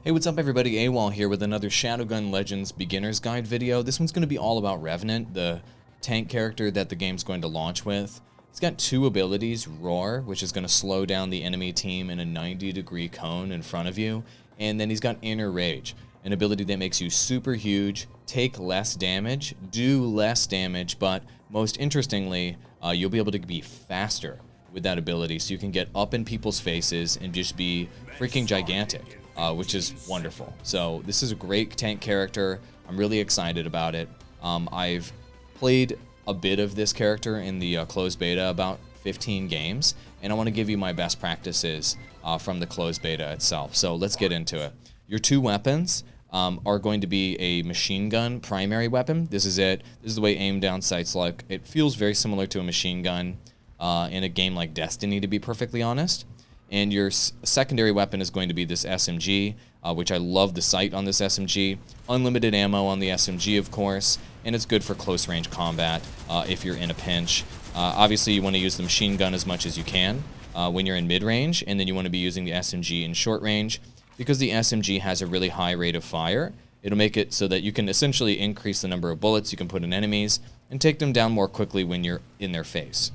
Hey, what's up everybody? Awall here with another Shadowgun Legends Beginner's Guide video. This one's going to be all about Revenant, the tank character that the game's going to launch with. He's got two abilities, Roar, which is going to slow down the enemy team in a 90-degree cone in front of you, and then he's got Inner Rage, an ability that makes you super huge, take less damage, do less damage, but most interestingly, you'll be able to be faster with that ability, so you can get up in people's faces and just be freaking gigantic. Which is wonderful. So this is a great tank character. I'm really excited about it. I've played a bit of this character in the closed beta, about 15 games, and I want to give you my best practices from the closed beta itself. So let's get into it. Your two weapons are going to be a machine gun primary weapon. This is it. This is the way aim down sights look. It feels very similar to a machine gun in a game like Destiny, to be perfectly honest. And your secondary weapon is going to be this SMG, which I love the sight on this SMG. Unlimited ammo on the SMG, of course, and it's good for close-range combat if you're in a pinch. Obviously, you want to use the machine gun as much as you can when you're in mid-range, and then you want to be using the SMG in short range. Because the SMG has a really high rate of fire, it'll make it so that you can essentially increase the number of bullets you can put in enemies and take them down more quickly when you're in their face.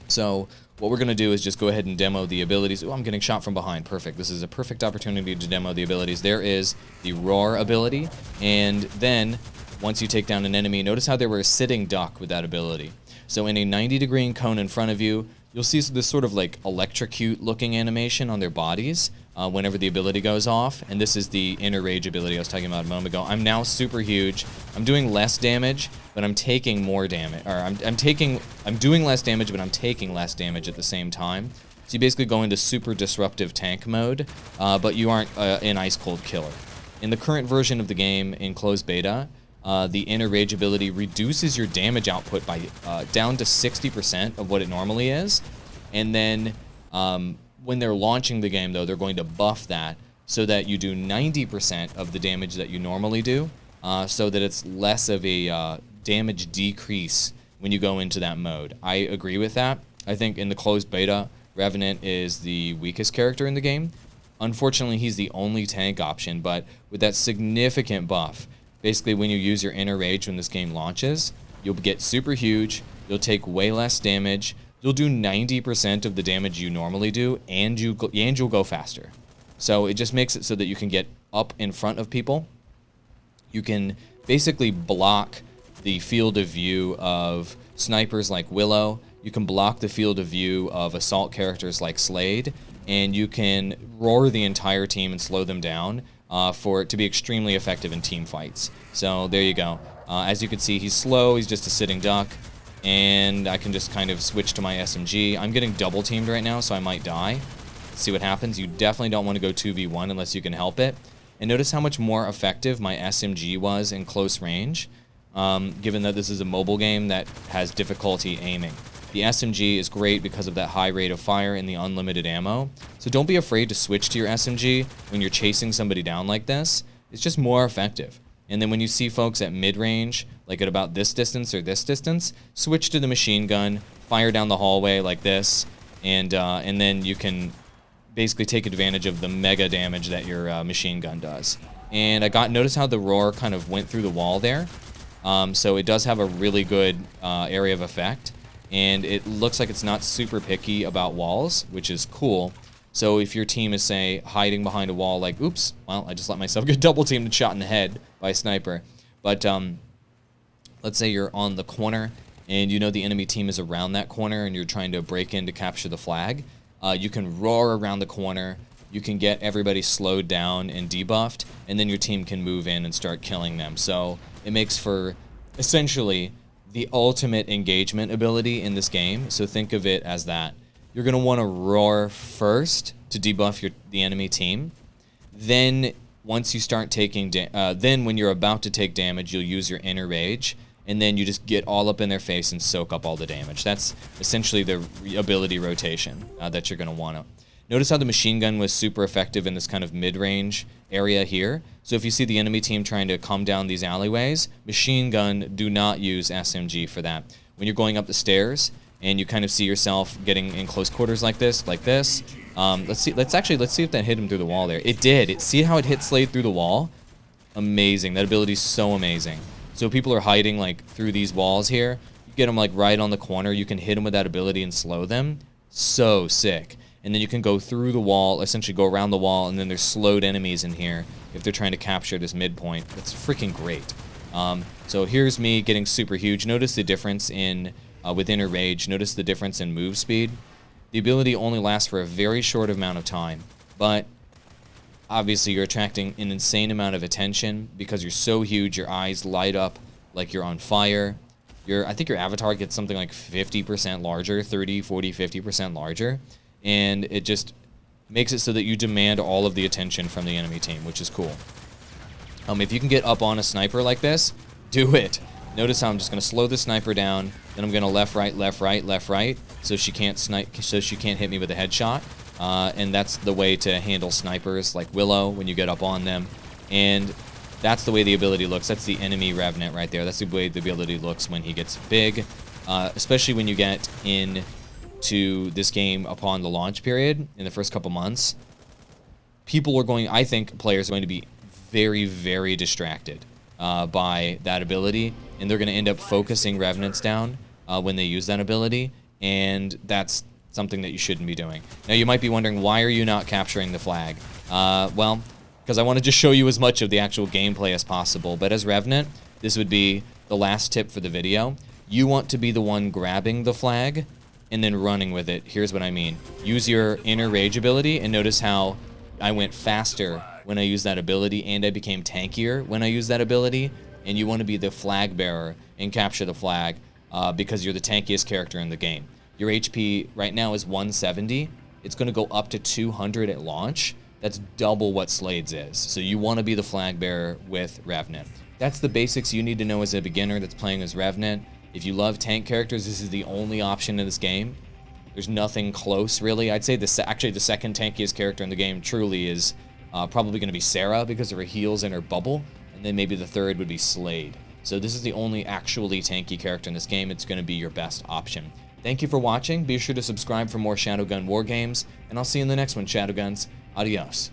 So what we're going to do is just go ahead and demo the abilities. Oh, I'm getting shot from behind. Perfect. This is a perfect opportunity to demo the abilities. There is the Roar ability, and then once you take down an enemy, notice how they were a sitting duck with that ability. So in a 90-degree cone in front of you, you'll see this sort of like electrocute looking animation on their bodies whenever the ability goes off, and this is the Inner Rage ability I was talking about a moment ago. I'm now super huge. I'm doing less damage, but I'm taking more damage, or I'm doing less damage, but I'm taking less damage at the same time. So you basically go into super disruptive tank mode, but you aren't an ice cold killer. In the current version of the game in closed beta, the Inner Rage ability reduces your damage output by down to 60% of what it normally is, and then when they're launching the game, though, they're going to buff that so that you do 90% of the damage that you normally do, so that it's less of a damage decrease when you go into that mode. I agree with that. I think in the closed beta, Revenant is the weakest character in the game. Unfortunately, he's the only tank option, but with that significant buff, basically when you use your Inner Rage when this game launches, you'll get super huge, you'll take way less damage, you'll do 90% of the damage you normally do, and you'll go faster. So it just makes it so that you can get up in front of people. You can basically block the field of view of snipers like Willow. You can block the field of view of assault characters like Slade, and you can roar the entire team and slow them down for it to be extremely effective in team fights. So there you go. As you can see, he's slow, he's just a sitting duck, and I can just kind of switch to my SMG. I'm getting double teamed right now, so I might die. Let's see what happens. You definitely don't want to go 2v1 unless you can help it. And notice how much more effective my SMG was in close range, given that this is a mobile game that has difficulty aiming. The SMG is great because of that high rate of fire and the unlimited ammo. So don't be afraid to switch to your SMG when you're chasing somebody down like this. It's just more effective. And then when you see folks at mid-range, like at about this distance or this distance, switch to the machine gun, fire down the hallway like this, and then you can basically take advantage of the mega damage that your machine gun does. And notice how the Roar kind of went through the wall there. So it does have a really good area of effect, and it looks like it's not super picky about walls, which is cool. So if your team is, say, hiding behind a wall like, oops, well, I just let myself get double teamed and shot in the head by a sniper. But let's say you're on the corner and you know the enemy team is around that corner and you're trying to break in to capture the flag. You can roar around the corner, you can get everybody slowed down and debuffed, and then your team can move in and start killing them. So it makes for, essentially, the ultimate engagement ability in this game. So think of it as that. You're going to want to roar first to debuff the enemy team. Then once you start taking then when you're about to take damage, you'll use your Inner Rage, and then you just get all up in their face and soak up all the damage. That's essentially the ability rotation that you're going to want to. Notice how the machine gun was super effective in this kind of mid-range area here. So if you see the enemy team trying to come down these alleyways, machine gun, do not use SMG for that. When you're going up the stairs, and you kind of see yourself getting in close quarters like this, let's see if that hit him through the wall there. It did. See how it hit Slade through the wall? Amazing. That ability is so amazing. So people are hiding like through these walls here. You get them like right on the corner. You can hit them with that ability and slow them. So sick. And then you can go through the wall, essentially go around the wall, and then there's slowed enemies in here if they're trying to capture this midpoint. That's freaking great. So here's me getting super huge. Notice the difference in with Inner Rage. Notice the difference in move speed. The ability only lasts for a very short amount of time, but obviously you're attracting an insane amount of attention because you're so huge. Your eyes light up like you're on fire. I think your avatar gets something like 50% larger, 30, 40, 50% larger, and it just makes it so that you demand all of the attention from the enemy team, which is cool. If you can get up on a sniper like this, do it. Notice how I'm just going to slow the sniper down, then I'm going to left, right, left, right, left, right, so she can't hit me with a headshot. And that's the way to handle snipers like Willow when you get up on them. And that's the way the ability looks. That's the enemy Revenant right there. That's the way the ability looks when he gets big, especially when you get into this game upon the launch period in the first couple months. I think players are going to be very, very distracted by that ability, and they're going to end up focusing Revenants down when they use that ability, and that's something that you shouldn't be doing. Now, you might be wondering, why are you not capturing the flag? Well, because I want to just show you as much of the actual gameplay as possible, but as Revenant, this would be the last tip for the video. You want to be the one grabbing the flag and then running with it. Here's what I mean. Use your Inner Rage ability, and notice how I went faster when I used that ability, and I became tankier when I used that ability, and you want to be the flag bearer and capture the flag because you're the tankiest character in the game. Your HP right now is 170. It's going to go up to 200 at launch. That's double what Slade's is. So you want to be the flag bearer with Revenant. That's the basics you need to know as a beginner that's playing as Revenant. If you love tank characters, this is the only option in this game. There's nothing close, really. I'd say actually the second tankiest character in the game truly is probably going to be Sarah because of her heals and her bubble, and then maybe the third would be Slade. So this is the only actually tanky character in this game. It's going to be your best option. Thank you for watching. Be sure to subscribe for more Shadowgun War Games, and I'll see you in the next one, Shadowguns. Adios.